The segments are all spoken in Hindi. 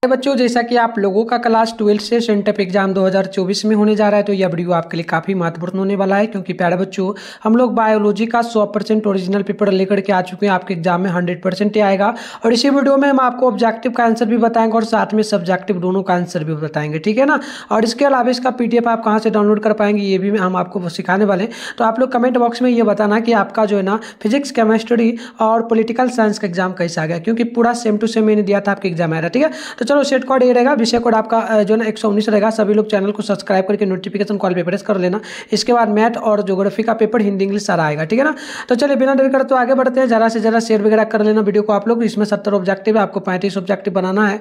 बच्चों, जैसा कि आप लोगों का क्लास 12 से सेंटअप एग्जाम 2024 में होने जा रहा है, तो यह वीडियो आपके लिए काफ़ी महत्वपूर्ण होने वाला है, क्योंकि प्यारे बच्चों हम लोग बायोलॉजी का 100% ओरिजिनल पेपर लेकर के आ चुके हैं। आपके एग्जाम में 100% आएगा और इसी वीडियो में हम आपको ऑब्जेक्टिव का आंसर भी बताएंगे और साथ में सब्जेक्टिव दोनों का आंसर भी बताएंगे, ठीक है ना। और इसके अलावा इसका PDF आप कहाँ से डाउनलोड कर पाएंगे ये भी हम आपको सिखाने वाले हैं। तो आप लोग कमेंट बॉक्स में ये बताना कि आपका जो है ना फिजिक्स, केमिस्ट्री और पॉलिटिकल साइंस का एग्जाम कैसा आ गया, क्योंकि पूरा सेम टू सेम मैंने दिया था, आपके एग्जाम आया, ठीक है। तो चलो सेट कोड ये रहेगा, विषय कोड आपका जो है ना 119 रहेगा। सभी लोग चैनल को सब्सक्राइब करके नोटिफिकेशन कॉल पे प्रेस कर लेना। इसके बाद मैथ और ज्योग्राफी का पेपर हिंदी इंग्लिश सारा आएगा, ठीक है ना। तो चलिए बिना देर कर तो आगे बढ़ते हैं। ज़्यादा से ज़्यादा शेयर वगैरह कर लेना वीडियो को आप लोग। इसमें 70 ऑब्जेक्टिव है, आपको 35 ऑब्जेक्टिव बनाना है।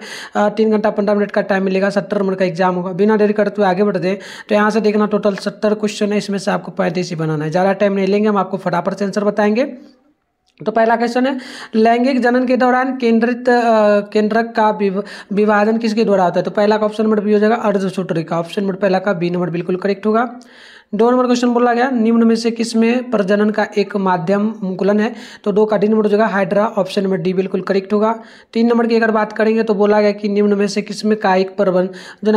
3 घंटा 15 मिनट का टाइम मिलेगा, 70 नंबर का एग्जाम होगा। बिना देर करते हुए आगे बढ़ते हैं। तो यहाँ से देखना टोटल 70 क्वेश्चन है, इसमें से आपको 35 ही बनाना है। ज़्यादा टाइम नहीं लेंगे, हम आपको फटाफट से आंसर बताएंगे। तो पहला क्वेश्चन है, लैंगिक जनन के दौरान केंद्रक का विभाजन किसके द्वारा होता है। तो पहला का ऑप्शन नंबर बी हो जाएगा, अर्धसूत्री का। ऑप्शन नंबर पहला का बी नंबर बिल्कुल करेक्ट होगा। 2 नंबर क्वेश्चन बोला गया, निम्न में से किसमें प्रजनन का एक माध्यम मुकुलन है। तो 2 का डी नंबर हो जाएगा हाइड्रा। ऑप्शन नंबर डी बिल्कुल करेक्ट होगा। 3 नंबर की अगर बात करेंगे तो बोला गया कि निम्न में से किसमें कायिक प्रवर्धन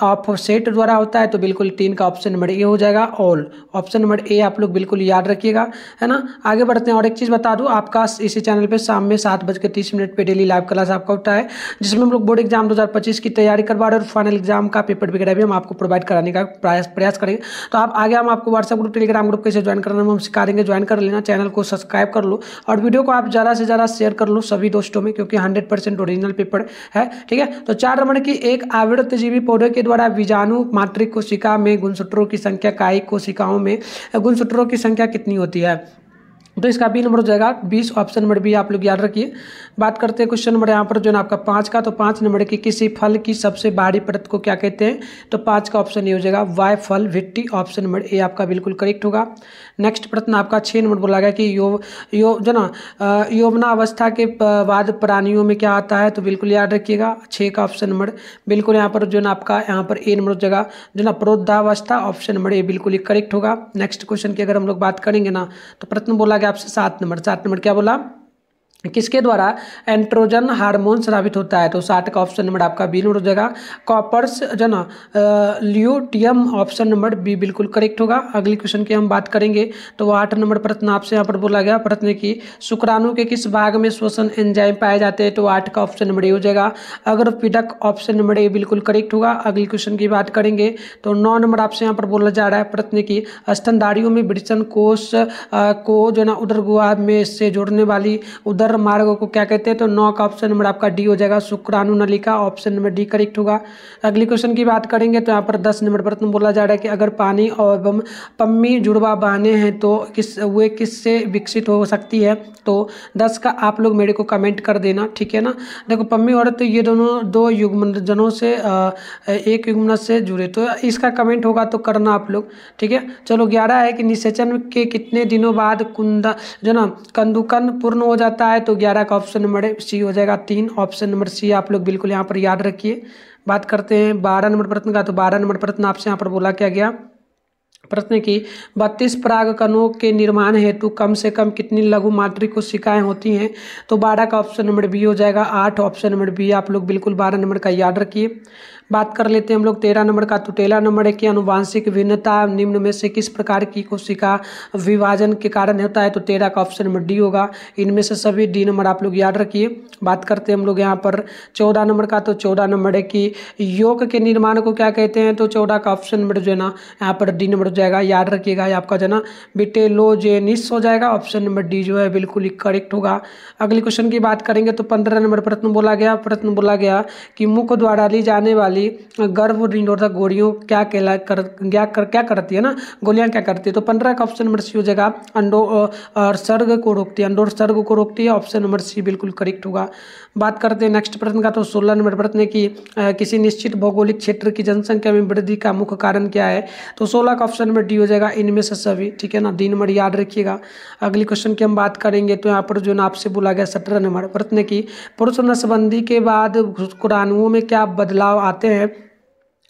ऑफसेट द्वारा होता है। तो बिल्कुल 3 का ऑप्शन नंबर ए हो जाएगा, ऑल। ऑप्शन नंबर ए आप लोग बिल्कुल याद रखिएगा, है ना। आगे बढ़ते हैं। और एक चीज़ बता दूं, आपका इसी चैनल पे शाम में 7:30 पे डेली लाइव क्लास आपका होता है, जिसमें हम लोग बोर्ड एग्जाम 2025 की तैयारी करवा रहे हैं और फाइनल एग्जाम का पेपर वगैरह भी हम आपको प्रोवाइड कराने का प्रयास करेंगे। तो आप आगे हम आपको व्हाट्सएप ग्रुप, टेलीग्राम ग्रुप कैसे ज्वाइन करना हम सिखा देंगे। ज्वाइन कर लेना, चैनल को सब्सक्राइब कर लो और वीडियो को आप ज़्यादा से ज़्यादा शेयर कर लो सभी दोस्तों में, क्योंकि 100% ओरिजिनल पेपर है, ठीक है। तो 4 नंबर की, एक आवृतजीवी पौधे के द्वारा बीजाणु मातृक कोशिका में गुणसूत्रों की संख्या, कायिक कोशिकाओं में गुणसूत्रों की संख्या कितनी होती है। तो इसका बी नंबर हो जाएगा 20। ऑप्शन नंबर बी आप लोग याद रखिए। बात करते हैं क्वेश्चन नंबर यहाँ पर जो है आपका 5 का। तो 5 नंबर की, किसी फल की सबसे बाहरी परत को क्या कहते हैं। तो 5 का ऑप्शन ये हो जाएगा, वाय फल विट्टी। ऑप्शन नंबर ए आपका बिल्कुल करेक्ट होगा। नेक्स्ट प्रश्न आपका 6 नंबर बोला गया कि यौवनावस्था के बाद प्राणियों में क्या आता है। तो बिल्कुल याद रखिएगा, 6 का ऑप्शन नंबर बिल्कुल यहाँ पर जो है आपका यहाँ पर ए नंबर हो जाएगा, जो ना प्रौद्धावस्था। ऑप्शन नंबर ए बिल्कुल ही करेक्ट होगा। नेक्स्ट क्वेश्चन की अगर हम लोग बात करेंगे ना, तो प्रश्न बोला आपसे 7 नंबर क्या बोला, किसके द्वारा एंड्रोजन हार्मोन स्रावित होता है। तो 60 का ऑप्शन नंबर आपका बी नंबर हो जाएगा, कॉपर्स जो ना ल्यूटियम। ऑप्शन नंबर बी बिल्कुल करेक्ट होगा। अगली क्वेश्चन की हम बात करेंगे तो 8 नंबर प्रश्न आपसे यहाँ पर बोला गया, प्रश्न की शुक्राणु के किस भाग में श्वसन एंजाइम पाए जाते हैं। तो 8 का ऑप्शन नंबर ए हो जाएगा, अग्रपीडक। ऑप्शन नंबर ए बिल्कुल करेक्ट होगा। अगली क्वेश्चन की बात करेंगे तो 9 नंबर आपसे यहाँ पर बोला जा रहा है, प्रश्न की स्तनधारियों में वृषण कोष को जो ना उदर गुहा में से जोड़ने वाली उदर मार्ग को क्या कहते हैं। तो 9 का ऑप्शन नंबर आपका डी हो जाएगा, शुक्राणु नलिका। ऑप्शन नंबर डी करेक्ट होगा। अगली क्वेश्चन की बात करेंगे तो यहाँ पर 10 नंबर प्रश्न बोला जा रहा है कि अगर पानी और पम्मी जुड़वा बहने हैं तो किससे विकसित हो सकती है। तो 10 का आप लोग मेरे को कमेंट कर देना, ठीक है ना। देखो पम्मी और तो ये दोनों 2 युग्मनजों से एक युग्मनज से जुड़े, तो इसका कमेंट होगा तो करना आप लोग, ठीक है। चलो 11 है कि निषेचन के कितने दिनों बाद कुंदा जो ना कंदुकन पूर्ण हो जाता है। तो 11 का ऑप्शन नंबर सी हो जाएगा, 3। ऑप्शन नंबर सी आप लोग बिल्कुल यहाँ पर याद रखिए। बात करते हैं 12 नंबर प्रश्न का। तो 12 नंबर प्रश्न आपसे यहाँ पर बोला क्या गया, प्रश्न की 32 परागकणों के निर्माण हेतु कम से कम कितनी लघु मातृक कोशिकाएं होती हैं। तो 12 का ऑप्शन नंबर बी हो जाएगा, 8। ऑप्शन नंबर बी आप लोग बिल्कुल 12 नंबर का याद रखिए। बात कर लेते हैं हम लोग 13 नंबर का। तो 13 नंबर है कि अनुवांशिक भिन्नता निम्न में से किस प्रकार की कोशिका विभाजन के कारण होता है। तो 13 का ऑप्शन नंबर डी होगा। इनमें से सभी डी नंबर आप लोग याद रखिए। बात करते हैं हम लोग यहाँ पर 14 नंबर का। तो 14 नंबर है कि योग के निर्माण को क्या कहते हैं। तो 14 का ऑप्शन नंबर जो है ना यहाँ पर डी नंबर हो जाएगा, याद रखिएगा। आपका जो है ना बिटेलोजेनिस हो जाएगा। ऑप्शन नंबर डी जो है बिल्कुल ही करेक्ट होगा। अगली क्वेश्चन की बात करेंगे तो 15 नंबर प्रश्न बोला गया कि मुख द्वारा ली जाने वाली गर्भ निरोधक गोलियों क्या करती है ना, गोलियां क्या करती है। तो 15 का ऑप्शन नंबर सी हो जाएगा, अंडोत्सर्ग को रोकती है, अंडोत्सर्ग को रोकती है। ऑप्शन नंबर सी बिल्कुल करेक्ट होगा। बात करते हैं नेक्स्ट प्रश्न का। तो 16 नंबर प्रश्न है कि किसी निश्चित भौगोलिक क्षेत्र की जनसंख्या में वृद्धि का मुख्य कारण क्या है। तो 16 का ऑप्शन नंबर डी हो जाएगा, इनमें से सभी, ठीक है ना। डी नंबर याद रखिएगा। अगली क्वेश्चन की हम बात करेंगे तो यहाँ पर जो ना आपसे बोला गया 17 नंबर प्रश्न की पुरुष नसबंदी के बाद शुक्राणुओं में क्या बदलाव आते हैं।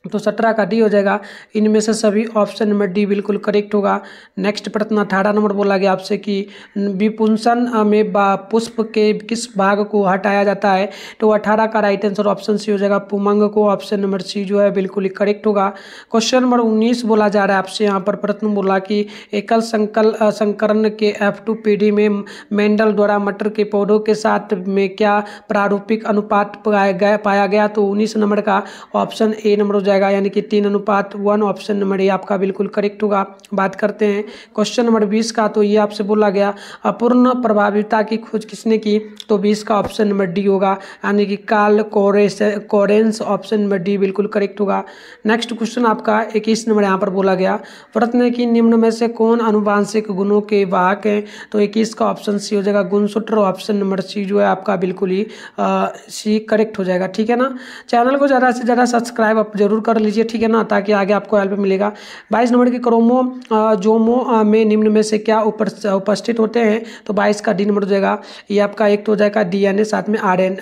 तो 17 का डी हो जाएगा। इनमें से सभी ऑप्शन नंबर डी बिल्कुल करेक्ट होगा। नेक्स्ट प्रश्न 18 नंबर बोला गया आपसे कि विपुंसन में पुष्प के किस भाग को हटाया जाता है। तो 18 का राइट आंसर ऑप्शन सी हो जाएगा पुमंग को। ऑप्शन नंबर सी जो है बिल्कुल ही करेक्ट होगा। क्वेश्चन नंबर 19 बोला जा रहा है आपसे यहाँ पर प्रश्न बोला कि एकल संकरण के F2PD में मेंडल द्वारा मटर के पौधों के साथ में क्या प्रारूपिक अनुपात पाया गया। तो 19 नंबर का ऑप्शन ए नंबर हो जाएगा, यानी कि 3:1। ऑप्शन नंबर ए आपका बिल्कुल करेक्ट होगा। बात करते हैं क्वेश्चन नंबर 20 का। तो ये आपसे बोला गया अपूर्ण प्रभाविता की खोज किसने की। तो 20 का ऑप्शन नंबर डी होगा, यानी कि Carl Correns. Option number D बिल्कुल करेक्ट होगा। नेक्स्ट क्वेश्चन आपका 21 नंबर यहाँ पर बोला गया प्रश्न की निम्न में से कौन अनुवांशिक गुणों के वाहक हैं। तो 21 का ऑप्शन सी हो जाएगा गुणसूत्र। ऑप्शन नंबर सी जो है आपका बिल्कुल ही सी करेक्ट हो जाएगा। ठीक है ना। चैनल को ज़्यादा से ज़्यादा सब्सक्राइब आप जरूर कर लीजिए, ठीक है ना, ताकि आगे आपको हेल्प मिलेगा। 22 नंबर की क्रोमोजोमों में निम्न में से क्या उपस्थित होते हैं। तो 22 का डी नंबर हो जाएगा। ये आपका एक तो हो जाएगा डीएनए, साथ में आरएन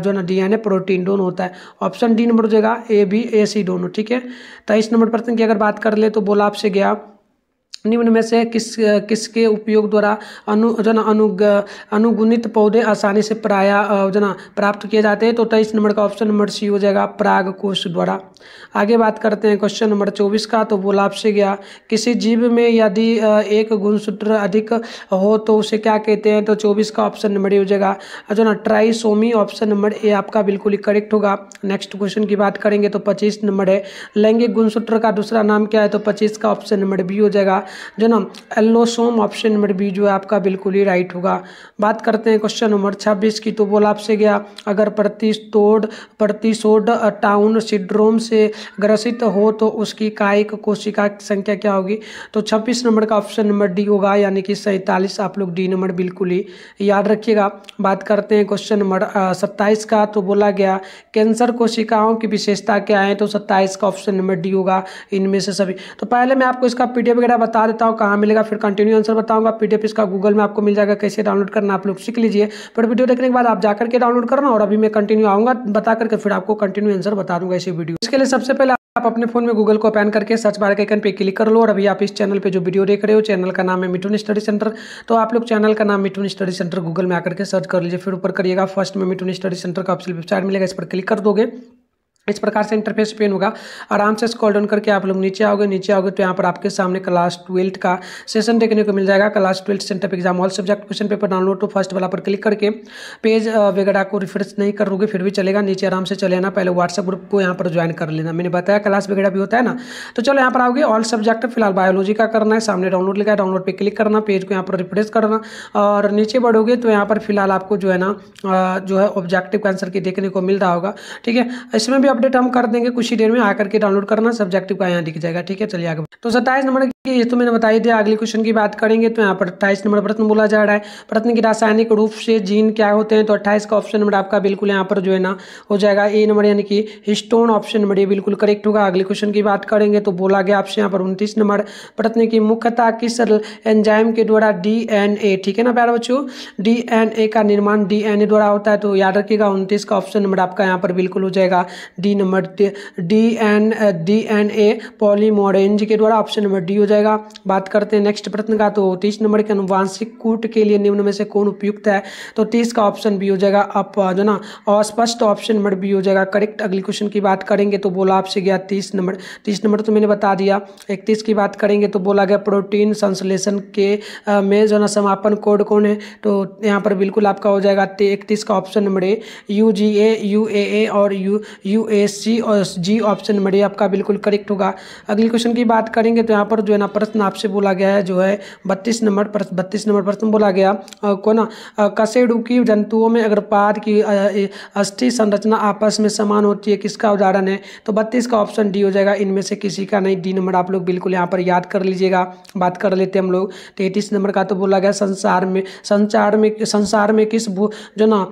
जो ना डीएनए प्रोटीन दोनों होता है। ऑप्शन डी नंबर हो जाएगा ए बी ए सी दोनों। ठीक है। 23 नंबर प्रश्न की अगर बात कर ले तो बोला आपसे गया निम्न में से किसके उपयोग द्वारा अनुगुणित पौधे आसानी से प्राप्त किए जाते हैं। तो 23 नंबर का ऑप्शन नंबर सी हो जाएगा पराग कोष द्वारा। आगे बात करते हैं क्वेश्चन नंबर 24 का। तो बोला आपसे गया किसी जीव में यदि एक गुणसूत्र अधिक हो तो उसे क्या कहते हैं। तो 24 का ऑप्शन नंबर ए हो जाएगा ट्राइसोमी। ऑप्शन नंबर ए आपका बिल्कुल ही करेक्ट होगा। नेक्स्ट क्वेश्चन की बात करेंगे तो 25 नंबर है लैंगिक गुणसूत्र का दूसरा नाम क्या है। तो 25 का ऑप्शन नंबर बी हो जाएगा एल्लोसोम। ऑप्शन नंबर बी जो है आपका बिल्कुल ही राइट होगा। बात करते हैं क्वेश्चन नंबर 26 की। तो बोला आपसे गया अगर प्रतिशोध टाउन सिंड्रोम से ग्रसित हो तो उसकी कायिक कोशिका की संख्या क्या होगी। तो 26 नंबर का ऑप्शन नंबर डी होगा, यानी कि 47। आप लोग डी नंबर बिल्कुल ही याद रखिएगा। बात करते हैं क्वेश्चन नंबर 27 का। तो बोला गया कैंसर कोशिकाओं की विशेषता क्या है। तो 27 का ऑप्शन नंबर डी होगा इनमें से सभी। तो पहले मैं आपको इसका पीडीएफ वगैरह बता देता हूँ कहाँ मिलेगा, फिर कंटिन्यू आंसर बताऊंगा। पीडीएफ इसका गूगल में आपको मिल जाएगा, कैसे डाउनलोड करना आप लोग सीख लीजिए। पर वीडियो देखने के बाद आप जाकर के डाउनलोड करना, और अभी मैं कंटिन्यू आऊंगा बता करके फिर आपको कंटिन्यू आंसर बता दूंगा इसी वीडियो। इसके लिए सबसे पहले आप अपने फोन में गूगल को ओपन करके सर्च बार के आइकन पे क्लिक कर लो। और अभी आप इस चैनल पे जो वीडियो देख रहे हो, चैनल का नाम है मिठुन स्टडी सेंटर। तो आप लोग चैनल का नाम मिठुन स्टडी सेंटर गूगल में आकर के सर्च कर लीजिए। फिर ऊपर करिएगा फर्स्ट में मिठुन स्टडी सेंटर का ऑफिशियल वेबसाइट मिलेगा, इस पर क्लिक कर दोगे। इस प्रकार से इंटरफेस पेन होगा। आराम से स्क्रॉल डाउन करके आप लोग नीचे आओगे तो यहाँ पर आपके सामने क्लास 12 का सेशन देखने को मिल जाएगा। Class 12 centre exam all subject question paper download. तो फर्स्ट वाला पर क्लिक करके पेज वगैरह को रिफ्रेश नहीं करोगे फिर भी चलेगा, नीचे आराम से चले आना। पहले व्हाट्सएप ग्रुप को यहाँ पर ज्वाइन कर लेना, मैंने बताया क्लास वगैरह भी होता है ना। तो चलो यहाँ पर आओगे ऑल सब्जेक्ट, फिलहाल बायोलॉजी का करना है। सामने डाउनलोड लिखा है, डाउनलोड पर क्लिक करना, पेज को यहाँ पर रिफ्रेश करना और नीचे बढ़ोगे तो यहाँ पर फिलहाल आपको जो है ना जो है ऑब्जेक्टिव आंसर की देखने को मिल रहा होगा। ठीक है, इसमें भी अपडेट हम कर देंगे कुछ ही देर में। आकर के डाउनलोड करना, सब्जेक्टिव का यहाँ दिख जाएगा। ठीक है, चलिए आगे। तो 27 नंबर की ये तो मैंने बताई दिया। अगले क्वेश्चन की बात करेंगे तो यहाँ पर 28 नंबर प्रश्न बोला जा रहा है प्रश्न की रासायनिक रूप से जीन क्या होते हैं। तो 28 का ऑप्शन नंबर आपका बिल्कुल यहाँ पर जो है ना हो जाएगा ए नंबर, यानी कि हिस्टोन। ऑप्शन नंबर ये बिल्कुल करेक्ट होगा। अगले क्वेश्चन की बात करेंगे तो बोला गया आपसे यहाँ पर 29 नंबर प्रश्न की मुख्यतः किस एंजाइम के द्वारा डीएनए, ठीक है ना प्यारे बच्चों, डीएनए का निर्माण डीएनए द्वारा होता है। तो याद रखिएगा 29 का ऑप्शन नंबर आपका यहाँ पर बिल्कुल हो जाएगा डी नंबर, डीएनए पॉलीमरेंज के द्वारा। ऑप्शन नंबर डी हो जाएगा। बात करते हैं नेक्स्ट प्रश्न का। तो 30 नंबर के अनुवांशिक कूट के लिए निम्न में से कौन उपयुक्त है। तो 30 का ऑप्शन बी हो जाएगा जो ना अस्पष्ट। ऑप्शन नंबर बी हो जाएगा करेक्ट। अगली क्वेश्चन की बात करेंगे तो बोला आपसे गया 30 नंबर तो मैंने बता दिया। 31 की बात करेंगे तो बोला गया प्रोटीन संश्लेषण के में जो ना समापन कोड कौन है। तो यहाँ पर बिल्कुल आपका हो जाएगा 31 का option number A UGA, UAA और UAC और जी। ऑप्शन नंबर ए आपका बिल्कुल करेक्ट होगा। अगली क्वेश्चन की बात करेंगे तो यहाँ पर जो है ना प्रश्न आपसे बोला गया है जो है 32 नंबर प्रश्न बोला गया को ना कशेरुकी जंतुओं में अग्रपाद की अस्थि संरचना आपस में समान होती है, किसका उदाहरण है। तो 32 का ऑप्शन डी हो जाएगा इनमें से किसी का नहीं। डी नंबर आप लोग बिल्कुल यहाँ पर याद कर लीजिएगा। बात कर लेते हैं हम लोग 33 नंबर का। तो बोला गया संसार में किस जो ना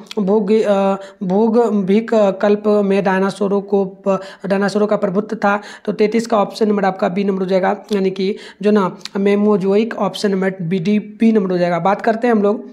भूगर्भिक कल्प में डायनासोरों का प्रभुत्व था। तो 33 का ऑप्शन नंबर आपका बी नंबर हो जाएगा, यानी कि जो ना मेमोजोइक। ऑप्शन नंबर बी नंबर हो जाएगा। बात करते हैं हम लोग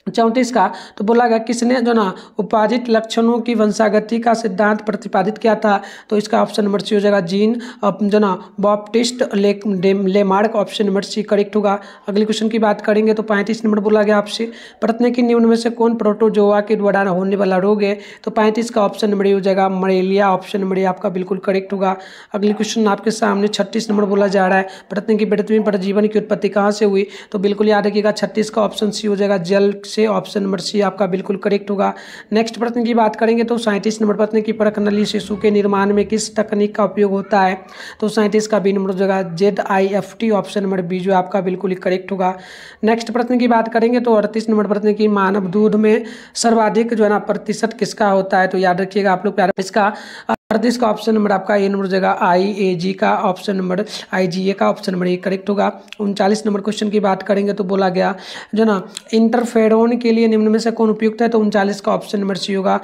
34 का तो बोला गया किसने जो ना उपादित लक्षणों की वंशागति का सिद्धांत प्रतिपादित किया था, तो इसका ऑप्शन नंबर सी हो जाएगा जीन जो ना Baptiste Lamarck, option number C correct होगा। अगले क्वेश्चन की बात करेंगे तो 35 नंबर बोला गया आपसे प्रश्न की निम्न में से कौन प्रोटोजोआ के द्वारा होने वाला रोग है, तो 35 का ऑप्शन नंबर हो जाएगा मलेरिया, ऑप्शन नंबर आपका बिल्कुल करेक्ट होगा। अगले क्वेश्चन आपके सामने 36 नंबर बोला जा रहा है प्रश्न की पृथ्वी पर जीवन की उत्पत्ति कहाँ से हुई, तो बिल्कुल याद रखिएगा 36 का ऑप्शन सी हो जाएगा जल से, ऑप्शन नंबर सी आपका बिल्कुल करेक्ट होगा। नेक्स्ट प्रश्न की बात करेंगे तो 37 नंबर प्रश्न की परख नली शिशु के निर्माण में किस तकनीक का उपयोग होता है, तो 37 का बी नंबर हो जाएगा ZIFT, ऑप्शन नंबर बी जो आपका बिल्कुल करेक्ट होगा। नेक्स्ट प्रश्न की बात करेंगे तो 38 नंबर प्रश्न की मानव दूध में सर्वाधिक जो है ना प्रतिशत किसका होता है, तो याद रखिएगा आप लोग प्यारे इसका 38 का ऑप्शन नंबर आपका ए नंबर हो जाएगा IAG का, ऑप्शन नंबर IGA का, ऑप्शन नंबर ए करेक्ट होगा। 39 नंबर क्वेश्चन की बात करेंगे तो बोला गया जो ना इंटरफेरोन के लिए निम्न में से कौन उपयुक्त है, तो 39 का ऑप्शन नंबर सी होगा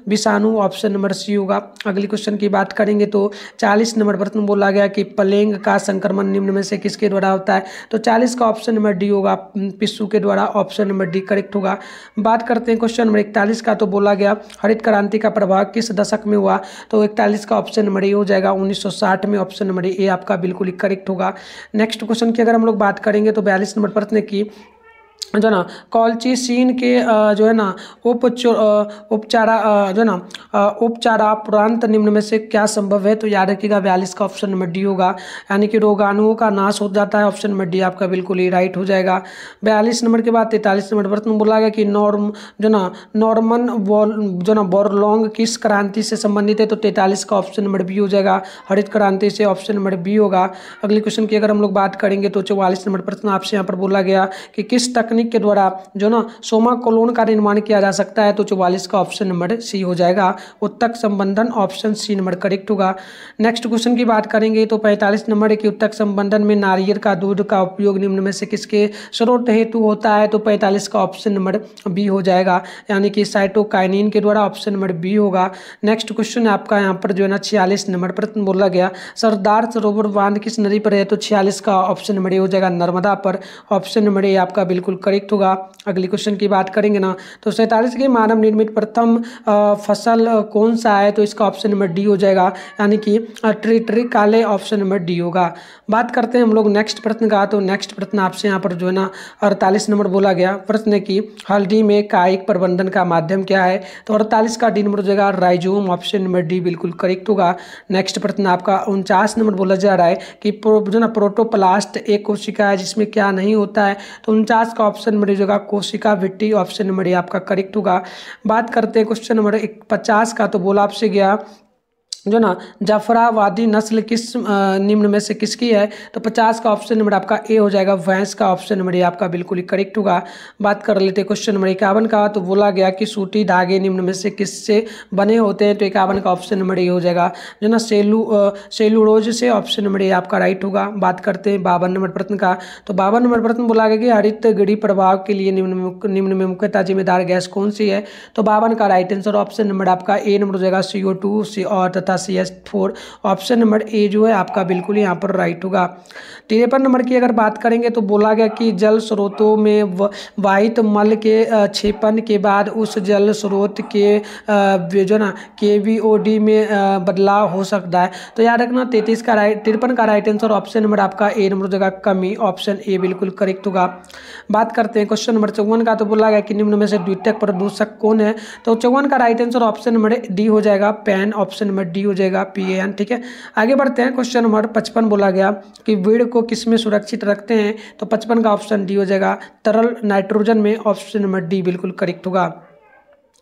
विषाणु, ऑप्शन नंबर सी होगा। अगली क्वेश्चन की बात करेंगे तो 40 नंबर प्रश्न बोला गया कि प्लेग का संक्रमण निम्न में से किसके द्वारा होता है, तो 40 का ऑप्शन नंबर डी होगा पिस्सू के द्वारा, ऑप्शन नंबर डी करेक्ट होगा। बात करते हैं क्वेश्चन नंबर 41 का, तो बोला गया हरित क्रांति का प्रभाव किस दशक में हुआ, तो 41 का ऑप्शन नंबर ए हो जाएगा 1960 में, ऑप्शन नंबर ए आपका बिल्कुल करेक्ट होगा। नेक्स्ट क्वेश्चन की अगर हम लोग बात करेंगे तो 42 नंबर प्रश्न की जो ना कॉल्चिसिन के जो है ना उपचारापरांत निम्न में से क्या संभव है, तो याद रखिएगा 42 का ऑप्शन नंबर डी होगा, यानी कि रोगाणुओं का नाश हो जाता है, ऑप्शन नंबर डी आपका बिल्कुल ही राइट हो जाएगा। 42 नंबर के बाद 43 नंबर प्रश्न बोला गया कि नॉर्मन बोरलॉन्ग किस क्रांति से संबंधित है, तो 43 का ऑप्शन नंबर बी हो जाएगा हरित क्रांति से, ऑप्शन नंबर बी होगा। अगले क्वेश्चन की अगर हम लोग बात करेंगे तो 44 नंबर प्रश्न आपसे यहाँ पर बोला गया कि किस तकनीक के द्वारा जो ना सोमाकोलोन का निर्माण किया जा सकता है, तो 44 का ऑप्शन नंबर सी हो जाएगा उत्तक संबंधन, ऑप्शन सी नंबर करेक्ट होगा। नेक्स्ट क्वेश्चन की बात करेंगे तो 45 नंबर की उत्तक संबंधन में नारियल का दूध का उपयोग निम्न में से किसके स्रोत हेतु होता है, तो 45 का ऑप्शन नंबर बी हो जाएगा, यानी कि साइटोकाइनिन के द्वारा, ऑप्शन नंबर बी होगा। नेक्स्ट क्वेश्चन आपका यहाँ पर जो है ना 46 नंबर प्रश्न बोला गया सरदार सरोवर बांध किस नदी पर है, तो 46 का ऑप्शन नंबर ए हो जाएगा नर्मदा पर, ऑप्शन नंबर ए आपका बिल्कुल करेक्ट होगा। अगली क्वेश्चन की बात करेंगे ना तो 47 के मानव निर्मित प्रथम फसल कौन सा है, तो इसका ऑप्शन नंबर डी हो जाएगा, यानी कि ट्रिटिकाले, ऑप्शन नंबर डी होगा। बात करते हैं हम लोग नेक्स्ट प्रश्न का, तो नेक्स्ट प्रश्न आपसे यहाँ पर जो है ना 48 नंबर बोला गया प्रश्न की हल्दी में कायिक प्रबंधन का माध्यम क्या है, तो 48 का डी नंबर हो जाएगा राइजोम, ऑप्शन नंबर डी बिल्कुल करेक्ट होगा। नेक्स्ट प्रश्न आपका 49 नंबर बोला जा रहा है कि जो ना प्रोटोप्लास्ट एक कोशिका है जिसमें क्या नहीं होता है, तो 49 का ऑप्शन नंबर जगह कोशिका भित्ति, ऑप्शन नंबर आपका करेक्ट होगा। बात करते हैं क्वेश्चन नंबर 50 का, तो बोला आपसे गया जो ना जाफराबादी नस्ल किस निम्न में से किसकी है, तो 50 का ऑप्शन नंबर आपका ए हो जाएगा भैंस का, ऑप्शन नंबर ए आपका बिल्कुल ही करेक्ट होगा। बात कर लेते हैं क्वेश्चन नंबर 51 का, तो बोला गया कि सूती धागे निम्न में से किससे बने होते हैं, तो 51 का ऑप्शन नंबर ए हो जाएगा जो ना सेलुलोज से, ऑप्शन नंबर ए आपका राइट होगा। बात करते हैं 52 नंबर प्रश्न का, तो 52 नंबर प्रश्न बोला गया कि हरित गृह प्रभाव के लिए निम्न में मुख्यतः जिम्मेदार गैस कौन सी है, तो 52 का राइट आंसर ऑप्शन नंबर आपका ए नंबर हो जाएगा CO2 और तथा CH4, ऑप्शन नंबर ए जो है आपका बिल्कुल यहाँ पर राइट होगा। 53 नंबर की अगर बात करेंगे तो बोला गया कि जल स्रोतों में वाहित मल के क्षेपण के बाद उस जल स्रोत के जो ना KVOD में बदलाव हो सकता है, तो याद रखना 53 का राइट आंसर ऑप्शन नंबर आपका ए नंबर जगह कमी, ऑप्शन ए बिल्कुल करेक्ट होगा। बात करते हैं क्वेश्चन नंबर 54 का, तो बोला गया कि निम्न में से द्वितीयक प्रदूषक कौन है, तो 54 का right answer option number D हो जाएगा पैन, ऑप्शन नंबर डी हो जाएगा PAN, ठीक है। आगे बढ़ते हैं क्वेश्चन नंबर 55 बोला गया कि वीड को किसमें सुरक्षित रखते हैं, तो 55 का ऑप्शन डी हो जाएगा तरल नाइट्रोजन में, ऑप्शन नंबर डी बिल्कुल करेक्ट होगा।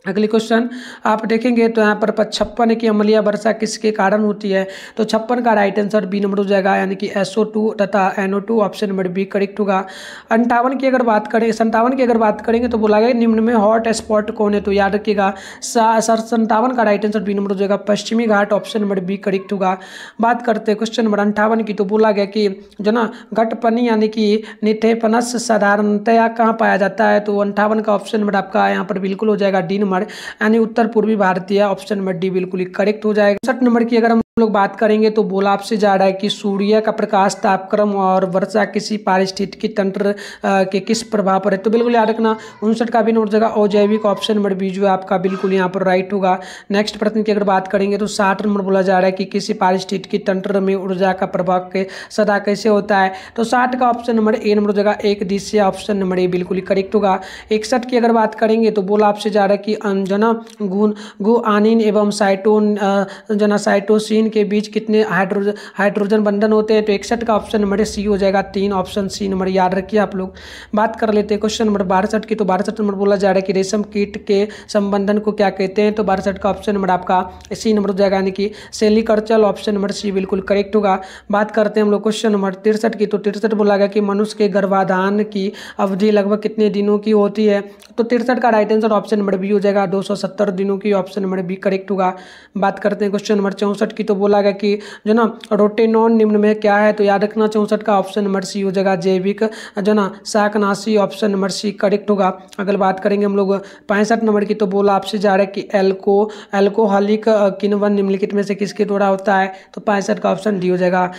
अगली क्वेश्चन आप देखेंगे तो यहाँ पर 56 की अम्लीय वर्षा किसके कारण होती है, तो 56 का राइट आंसर बी नंबर हो जाएगा, यानी कि SO2 तथा NO2, option number B correct होगा। 57 की अगर बात करेंगे तो बोला गया निम्न में हॉट स्पॉट कौन है, तो याद रखिएगा 57 का राइट आंसर बी नंबर हो जाएगा पश्चिमी घाट, ऑप्शन नंबर बी करेक्ट होगा। बात करते हैं क्वेश्चन नंबर 58 की, तो बोला गया कि जो ना घटपनी यानी कि निथेपनस साधारणतया कहाँ पाया जाता है, तो 58 का ऑप्शन नंबर आपका यहाँ पर बिल्कुल हो जाएगा डी नंबर, नंबर यानी उत्तर पूर्वी भारतीय, ऑप्शन नंबर डी बिल्कुल ही करेक्ट हो जाएगा। 60 नंबर की अगर हम लोग बात करेंगे तो बोला आपसे जा रहा है कि सूर्य का प्रकाश, तापक्रम और वर्षा किसी पारिस्थितिकी तंत्र के किस प्रभाव पर है, तो बिल्कुल याद रखना 59 का भी नोट जगह अजैविक, ऑप्शन नंबर बी जो है आपका बिल्कुल यहाँ पर राइट होगा। नेक्स्ट प्रश्न की अगर बात करेंगे तो 60 नंबर बोला जा रहा है कि किसी पारिस्थितिकी तंत्र में ऊर्जा का प्रभाव के सदा कैसे होता है, तो 60 का ऑप्शन नंबर ए नंबर जगह एक दिशा, ऑप्शन नंबर ए बिल्कुल ही करेक्ट होगा। 61 की अगर बात करेंगे तो बोला आपसे जा रहा है कि अंजना गुआनिन एवं साइटोसिन के बीच कितने हाइड्रोजन बंधन होते हैं, तो 61 का ऑप्शन नंबर सी हो जाएगा 3, ऑप्शन सी नंबर याद रखिए आप लोग। बात कर लेते हैं क्वेश्चन नंबर 62 की, तो 62 नंबर बोला जा रहा है कि रेशम कीट के संबंधन को क्या कहते हैं, तो 62 का ऑप्शन नंबर आपका सी नंबर हो जाएगा, यानी कि सेलिकल्चर, ऑप्शन नंबर सी बिल्कुल करेक्ट होगा। बात करते हैं हम लोग क्वेश्चन नंबर 63 की, तो 63 बोला गया कि मनुष्य के गर्भाधान की अवधि लगभग कितने दिनों की होती है, तो 63 का right answer option number B हो जाएगा 270 दिनों की, ऑप्शन नंबर बी करेक्ट होगा। बात करते हैं क्वेश्चन नंबर 64 की, तो बोला गया कि जो ना रोटेनॉन निम्न में क्या है, तो याद रखना 64 का ऑप्शन नंबर सी हो जाएगा जैविक जो ना शाकनाशी, ऑप्शन नंबर सी करेक्ट होगा। अगर बात करेंगे हम लोग 65 नंबर की, तो बोला आपसे जा रहा है कि एल्कोहलिक किण्वन निम्नलिखित में से किसके द्वारा होता है, तो 65 का ऑप्शन डी हो जाएगा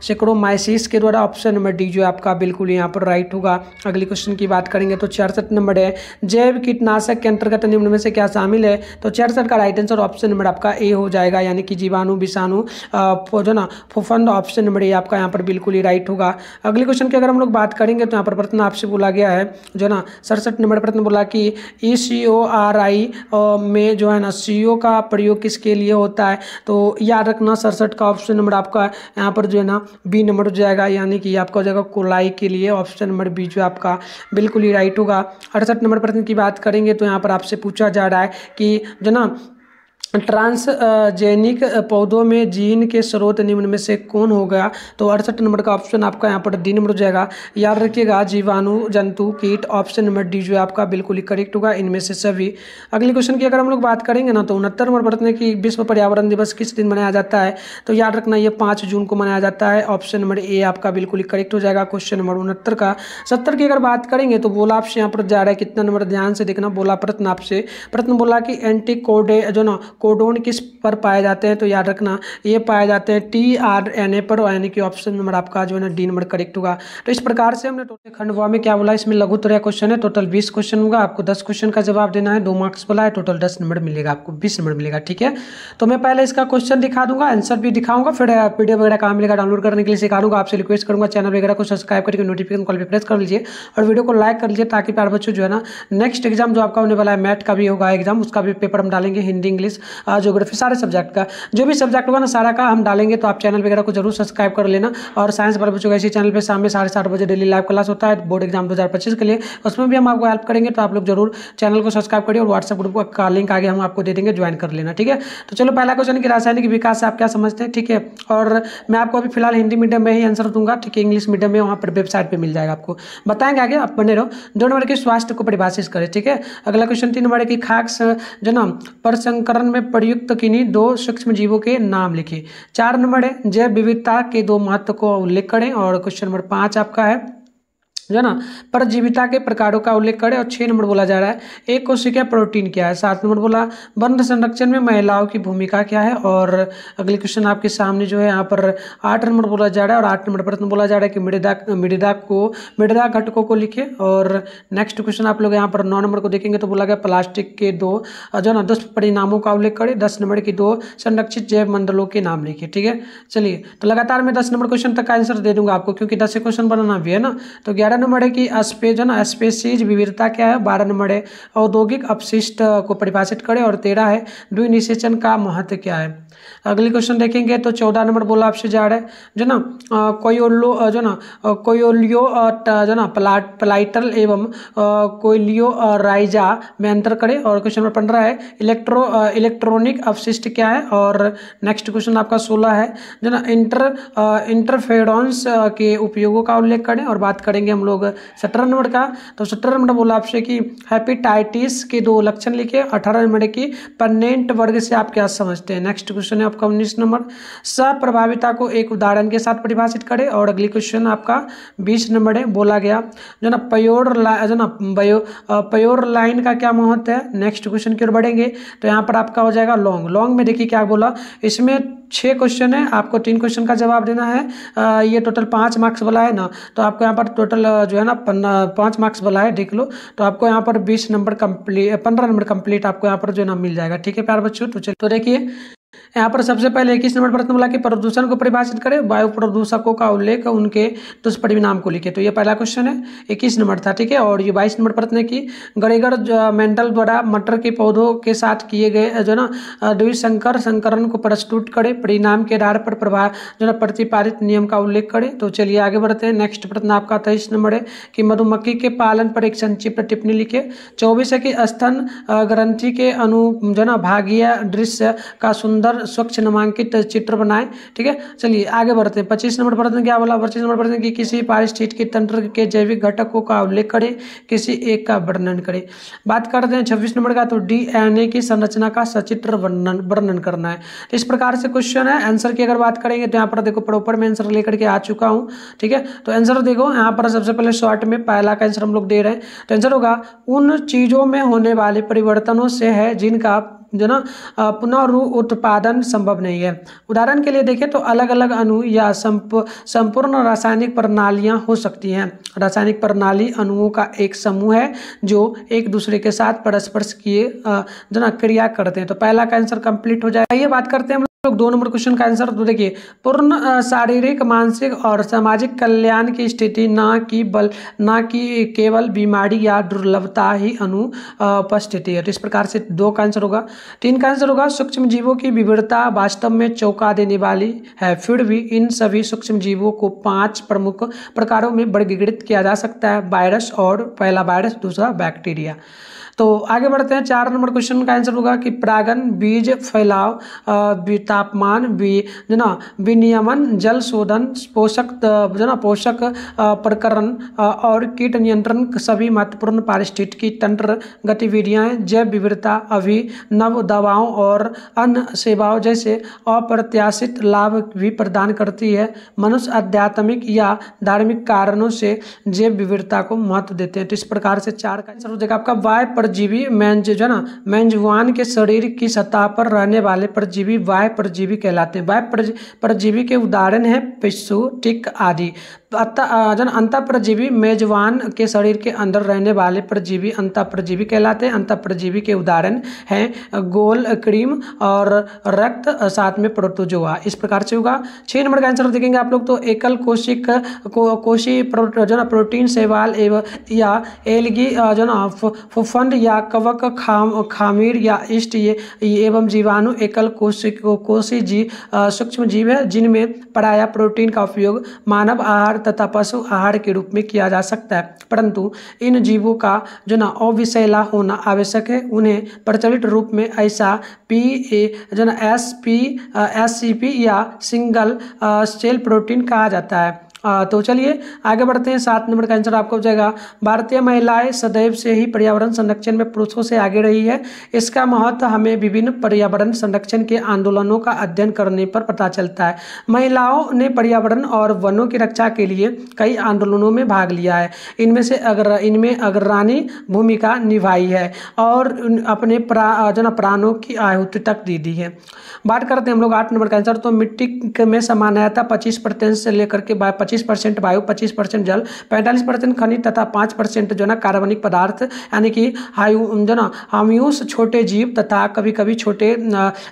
सेक्रोमाइसिस के द्वारा, ऑप्शन नंबर डी जो है आपका बिल्कुल यहाँ पर राइट होगा। अगली क्वेश्चन की बात करेंगे तो 66 नंबर है जैव कीटनाशक के अंतर्गत निम्न में से क्या शामिल है, तो 66 का राइट आंसर ऑप्शन नंबर आपका ए हो जाएगा, यानी कि जीवाणु, विषाणु, जो ना फफूंद, ऑप्शन नंबर ए आपका यहाँ पर बिल्कुल ही राइट होगा। अगली क्वेश्चन की अगर हम लोग बात करेंगे तो यहाँ पर प्रश्न आपसे बोला गया है जो ना 67 नंबर प्रश्न बोला कि ECORI में जो है ना CO का प्रयोग किसके लिए होता है, तो याद रखना 67 का ऑप्शन नंबर आपका यहाँ पर जो है ना बी नंबर हो जाएगा, यानी कि आपका हो जाएगा कोलाई के लिए, ऑप्शन नंबर बी जो आपका बिल्कुल ही राइट होगा। 68 नंबर प्रश्न की बात करेंगे तो यहाँ पर आपसे पूछा जा रहा है कि जो ना ट्रांसजेनिक पौधों में जीन के स्रोत निम्न में से कौन होगा, तो 68 नंबर का ऑप्शन आपका यहाँ पर डी नंबर हो जाएगा। याद रखिएगा जीवाणु, जंतु, कीट, ऑप्शन नंबर डी जो है आपका बिल्कुल ही करेक्ट होगा इनमें से सभी। अगली क्वेश्चन की अगर हम लोग बात करेंगे ना, तो 69 नंबर प्रश्न है कि विश्व पर्यावरण दिवस किस दिन मनाया जाता है, तो याद रखना ये 5 जून को मनाया जाता है, ऑप्शन नंबर ए आपका बिल्कुल ही करेक्ट हो जाएगा क्वेश्चन नंबर 69 का। 70 की अगर बात करेंगे तो बोला आपसे यहाँ पर जा रहा है कितना नंबर, ध्यान से देखना, बोला प्रश्न आपसे प्रश्न बोला कि एंटीकोडे जो ना कोडोन किस पर पाए जाते हैं, तो याद रखना ये पाए जाते हैं tRNA पर, यानी कि ऑप्शन नंबर आपका जो है ना डी नंबर करेक्ट होगा। तो इस प्रकार से हमने टोटल खंडवा में क्या बोला, इसमें लघुत्तरीय क्वेश्चन है, टोटल 20 क्वेश्चन होगा, आपको 10 क्वेश्चन का जवाब देना है, 2 मार्क्स बोला है, टोटल 10 नंबर मिलेगा, आपको 20 नंबर मिलेगा, ठीक है। तो मैं पहले इसका क्वेश्चन दिखा दूंगा, आंसर भी दिखाऊंगा, फिर PDF वगैरह कहाँ मिलेगा डाउनलोड करने के लिए सिखा दूंगा। आपसे रिक्वेस्ट करूंगा चैनल वगैरह को सब्सक्राइब करके नोटिफिकेशन कॉल पर प्रेस कर लीजिए और वीडियो को लाइक कर लीजिए, ताकि प्यारे बच्चों जो है ना नेक्स्ट एग्जाम जो आपका होने वाला है मैथ का भी होगा एग्जाम, उसका भी पेपर हम डालेंगे, हिंदी, इंग्लिश, ज्योग्राफी, सारे सब्जेक्ट का जो भी सब्जेक्ट होगा ना सारा का हम डालेंगे, तो आप चैनल वगैरह को जरूर सब्सक्राइब कर लेना। और साइंस वाले बच्चों का इसी चैनल पे शाम में 7:30 बजे डेली लाइव क्लास होता है बोर्ड एग्जाम 2025 के लिए, उसमें भी हम आपको हेल्प करेंगे, तो आप लोग जरूर चैनल को सब्सक्राइब करिए और व्हाट्सएप ग्रुप का लिंक आगे हम आपको दे देंगे, ज्वाइन कर लेना, ठीक है। तो चलो पहला क्वेश्चन कि रासायनिक विकास से आप क्या समझते हैं, ठीक है। और मैं आपको अभी फिलहाल हिंदी मीडियम में ही आंसर दूंगा, ठीक है, इंग्लिश मीडियम में वहाँ पर वेबसाइट पर मिल जाएगा, आपको बताएंगे आगे, आप बने रहो। 2 नंबर के स्वास्थ्य को परिभाषित करें, ठीक है। अगला क्वेश्चन 3 नंबर की खाद्य जो ना प्रसंस्करण में प्रयुक्त किन्हीं 2 सूक्ष्म जीवों के नाम लिखिए। 4 नंबर है जैव विविधता के 2 महत्व को उल्लेख करें, और क्वेश्चन नंबर 5 आपका है जो ना परजीविता के प्रकारों का उल्लेख करें, और 6 नंबर बोला जा रहा है एक कोशिका प्रोटीन क्या है। 7 नंबर बोला वर्ण संरक्षण में महिलाओं की भूमिका क्या है, और अगले क्वेश्चन आपके सामने जो है यहाँ पर 8 नंबर बोला जा रहा है, और 8 नंबर प्रश्न बोला जा रहा है कि मृदा घटकों को लिखे। और नेक्स्ट क्वेश्चन आप लोग यहाँ पर 9 नंबर को देखेंगे तो बोला गया प्लास्टिक के 2 जो ना दुष्परिणामों का उल्लेख करें। 10 नंबर की 2 संरक्षित जैव मंडलों के नाम लिखे, ठीक है। चलिए तो लगातार मैं 10 नंबर क्वेश्चन तक का आंसर दे दूंगा आपको, क्योंकि 10 से क्वेश्चन बनाना भी है ना। तो 11 नंबर है कि स्पेसीज विविधता क्या है। 12 नंबर है औद्योगिक अपशिष्ट को परिभाषित करें, और 13 है द्विनिषेचन का महत्व क्या है। अगले क्वेश्चन देखेंगे तो 14 नंबर बोला आपसे जा रहा है जो ना कोयोलियो जो ना प्लाइटल एवं कोयलियो राइजा में अंतर करें। और क्वेश्चन नंबर 15 है इलेक्ट्रॉनिक अपशिष्ट क्या है। और नेक्स्ट क्वेश्चन आपका 16 है जो ना इंटरफेरोन्स के उपयोगों का उल्लेख करें। और बात करेंगे हम लोग 17 नंबर का, तो 17 नंबर बोला आपसे कि हेपेटाइटिस के 2 लक्षण लिखे। 18 नंबर की परनेंट वर्ग से आप क्या समझते हैं। नेक्स्ट क्वेश्चन है आपका 19 नंबर, सप्रभाविता को एक उदाहरण के साथ परिभाषित करें। और अगली क्वेश्चन आपका 20 नंबर है, बोला गया जो ना प्योर लाइन का क्या महत्व है। नेक्स्ट क्वेश्चन की ओर बढ़ेंगे तो यहाँ पर आपका हो जाएगा लॉन्ग में देखिए क्या बोला, इसमें 6 क्वेश्चन है, आपको 3 क्वेश्चन का जवाब देना है। ये टोटल 5 मार्क्स वाला है ना, तो आपको यहाँ पर टोटल जो है ना 5 मार्क्स वाला है, देख लो। तो आपको यहाँ पर 20 नंबर कंप्लीट, 15 नंबर कंप्लीट आपको यहाँ पर जो है ना मिल जाएगा। ठीक है प्यारे बच्चों, तो चलिए तो देखिए यहाँ पर सबसे पहले 21 नंबर प्रश्न बोला कि प्रदूषण को परिभाषित करें, वायु प्रदूषकों का उल्लेख उनके दुष्परिणाम को लिखे। तो ये पहला क्वेश्चन है, 21 नंबर था। ठीक है, और ये 22 नंबर प्रश्न है कि गरेगर मेंडल द्वारा मटर के पौधों के साथ किए गए जो ना द्विसंकर संकरण को प्रस्तुत करें, परिणाम के आधार पर प्रभाव जो ना प्रतिपादित नियम का उल्लेख करें। तो चलिए आगे बढ़ते हैं। नेक्स्ट प्रश्न आपका 23 नंबर है कि मधुमक्खी के पालन पर एक संक्षिप्त टिप्पणी लिखे। 24 है कि स्तन ग्रंथि के अनुभागीय दृश्य का सुंदर स्वच्छ नामांकित चित्र बनाए। ठीक है, चलिए आगे बढ़ते हैं। 25 नंबर प्रश्न क्या बोला, 25 नंबर प्रश्न कि किसी पारिस्थितिकी तंत्र के जैविक घटकों का उल्लेख करें, किसी एक का वर्णन करें। बात करते हैं 26 नंबर का, तो डीएनए की संरचना का सचित्र वर्णन करना है। इस प्रकार से क्वेश्चन है। आंसर की अगर बात करेंगे तो यहाँ पर देखो प्रॉपर में आंसर लेकर के आ चुका हूँ। ठीक है, तो आंसर देखो यहाँ पर सबसे पहले शॉर्ट में पहला का आंसर हम लोग दे रहे हैं। तो आंसर होगा उन चीजों में होने वाले परिवर्तनों से है जिनका जो ना पुनः उत्पादन संभव नहीं है। उदाहरण के लिए देखें तो अलग अलग अणु या संपूर्ण रासायनिक प्रणालियां हो सकती हैं। रासायनिक प्रणाली अणुओं का एक समूह है जो एक दूसरे के साथ परस्पर किए जो ना क्रिया करते हैं। तो पहला का आंसर कंप्लीट हो जाएगा। ये बात करते हैं हम लोग 2 नंबर क्वेश्चन का आंसर। तो देखिए पूर्ण शारीरिक मानसिक और सामाजिक कल्याण की स्थिति ना कि केवल बीमारी या दुर्लभता ही अनुपस्थिति है। तो इस प्रकार से 2 का आंसर होगा। 3 का आंसर होगा सूक्ष्म जीवों की विविधता वास्तव में चौंका देने वाली है, फिर भी इन सभी सूक्ष्म जीवों को 5 प्रमुख प्रकारों में वर्गीकृत किया जा सकता है। वायरस, और पहला वायरस, दूसरा बैक्टीरिया। तो आगे बढ़ते हैं। 4 नंबर क्वेश्चन का आंसर होगा कि परागन, बीज फैलाव, तापमान, विनियमन, जल शोधन, पोषक प्रकरण और कीट नियंत्रण सभी महत्वपूर्ण पारिस्थितिकी तंत्र गतिविधियां जैव विविधता अभिनव दवाओं और अन्य सेवाओं जैसे अप्रत्याशित लाभ भी प्रदान करती है। मनुष्य आध्यात्मिक या धार्मिक कारणों से जैव विविधता को महत्व देते हैं। तो इस प्रकार से 4 का आंसर हो जाएगा आपका वाय परजीवी मेंजवान के शरीर की सतह पर रहने वाले परजीवी वाय परजीवी कहलाते हैं। वाय परजीवी के उदाहरण है पिस्सू, टिक आदि। अंतः परजीवी मेजबान के शरीर के अंदर रहने वाले परजीवी अंतः परजीवी कहलाते हैं। अंतः परजीवी के उदाहरण हैं गोल, क्रीम और रक्त, साथ में प्रोटोजोआ। इस प्रकार से होगा। 6 नंबर का आंसर देखेंगे आप लोग तो एकल कोशी प्रोटीन शैवाल या एलगी फफंड या कवक खामीर या इष्ट एवं जीवाणु एकल कोशी सूक्ष्म जीव है जिनमें प्रायः प्रोटीन का उपयोग मानव आहार तथा पशु आहार के रूप में किया जा सकता है, परंतु इन जीवों का अविषैला होना आवश्यक है। उन्हें प्रचलित रूप में ऐसा SCP या सिंगल सेल प्रोटीन कहा जाता है। तो चलिए आगे बढ़ते हैं। 7 नंबर का आंसर आपको हो जाएगा भारतीय महिलाएं सदैव से ही पर्यावरण संरक्षण में पुरुषों से आगे रही है। इसका महत्व हमें विभिन्न पर्यावरण संरक्षण के आंदोलनों का अध्ययन करने पर पता चलता है। महिलाओं ने पर्यावरण और वनों की रक्षा के लिए कई आंदोलनों में भाग लिया है। इनमें अग्रणी भूमिका निभाई है और अपने प्राणों की आहुति तक दे दी है। बात करते हैं हम लोग 8 नंबर का आंसर। तो मिट्टी में सामान्यतः 25% से लेकर के 25% वायु, 25% जल, 45% खनिज तथा 5% कार्बनिक पदार्थ यानी कि ह्यूमस छोटे जीव तथा कभी कभी छोटे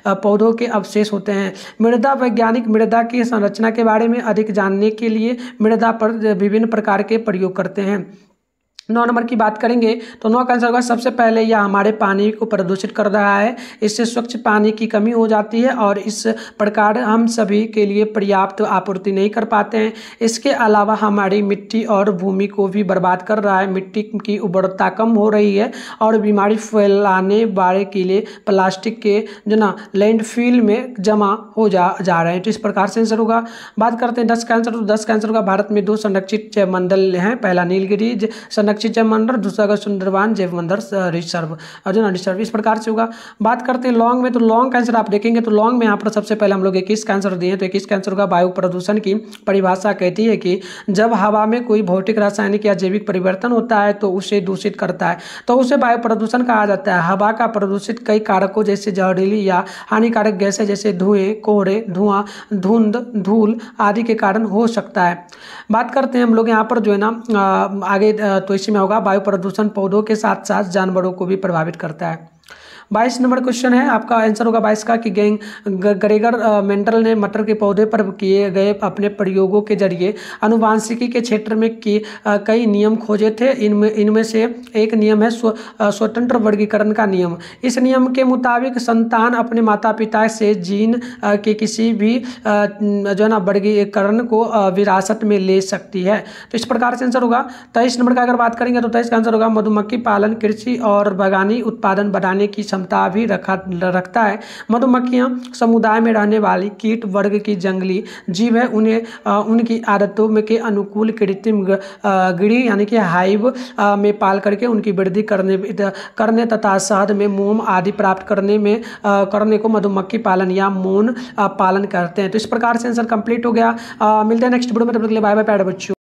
पौधों के अवशेष होते हैं। मृदा वैज्ञानिक मृदा की संरचना के बारे में अधिक जानने के लिए मृदा पर विभिन्न प्रकार के प्रयोग करते हैं। 9 नंबर की बात करेंगे तो 9 का आंसर होगा सबसे पहले यह हमारे पानी को प्रदूषित कर रहा है, इससे स्वच्छ पानी की कमी हो जाती है और इस प्रकार हम सभी के लिए पर्याप्त आपूर्ति नहीं कर पाते हैं। इसके अलावा हमारी मिट्टी और भूमि को भी बर्बाद कर रहा है, मिट्टी की उर्वरता कम हो रही है और बीमारी फैलाने वाले कीड़े प्लास्टिक के जो ना लैंडफिल में जमा हो जा रहे हैं। तो इस प्रकार से आंसर होगा। बात करते हैं 10 का आंसर, तो 10 का आंसर होगा भारत में 2 संरक्षित जैवमंडल हैं, पहला नीलगिरी संरक्षित जैवमंडल, दूसरा का सुंदरवन जैवमंडल रिजर्व अर्जुन रिजर्व, इस प्रकार से होगा। बात करते हैं लॉन्ग में, तो लॉन्ग का आंसर आप देखेंगे तो लॉन्ग में यहाँ पर सबसे पहले हम लोग 21 का आंसर दिए, तो 21 का आंसर होगा वायु प्रदूषण की परिभाषा कहती है कि जब हवा में कोई भौतिक रासायनिक या जैविक परिवर्तन होता है तो उसे दूषित करता है, तो उसे वायु प्रदूषण कहा जाता है। हवा का प्रदूषित कई कारकों जैसे जहरीली या हानिकारक गैसें जैसे धुएं, कोहरे, धुआं, धुंध, धूल आदि के कारण हो सकता है। बात करते हैं हम लोग यहाँ पर जो है ना आगे, तो इसी में होगा वायु प्रदूषण पौधों के साथ साथ जानवरों को भी प्रभावित करता है। 22 नंबर क्वेश्चन है, आपका आंसर होगा 22 का कि ग्रेगर मेंडल ने मटर के पौधे पर किए गए अपने प्रयोगों के जरिए आनुवांशिकी के क्षेत्र में कई नियम खोजे थे। इनमें से एक नियम है स्वतंत्र वर्गीकरण का नियम। इस नियम के मुताबिक संतान अपने माता पिता से जीन के किसी भी जो है ना वर्गीकरण को विरासत में ले सकती है। तो इस प्रकार से आंसर होगा। 23 नंबर का अगर बात करेंगे तो 23 का आंसर होगा मधुमक्खी पालन कृषि और बागवानी उत्पादन बढ़ाने की क्षमता भी रखता है। मधुमक्खियां समुदाय में रहने वाली कीट वर्ग की जंगली जीव है, उन्हें उनकी आदतों में के अनुकूल कृत्रिम गिरी यानी कि हाइव में पाल करके उनकी वृद्धि करने तथा शहद में मोम आदि प्राप्त करने को मधुमक्खी पालन या मौन पालन कहते हैं। तो इस प्रकार से आंसर कंप्लीट हो गया। मिलते हैं नेक्स्ट वीडियो में, तब तक के लिए बाय बाय प्यारे बच्चों।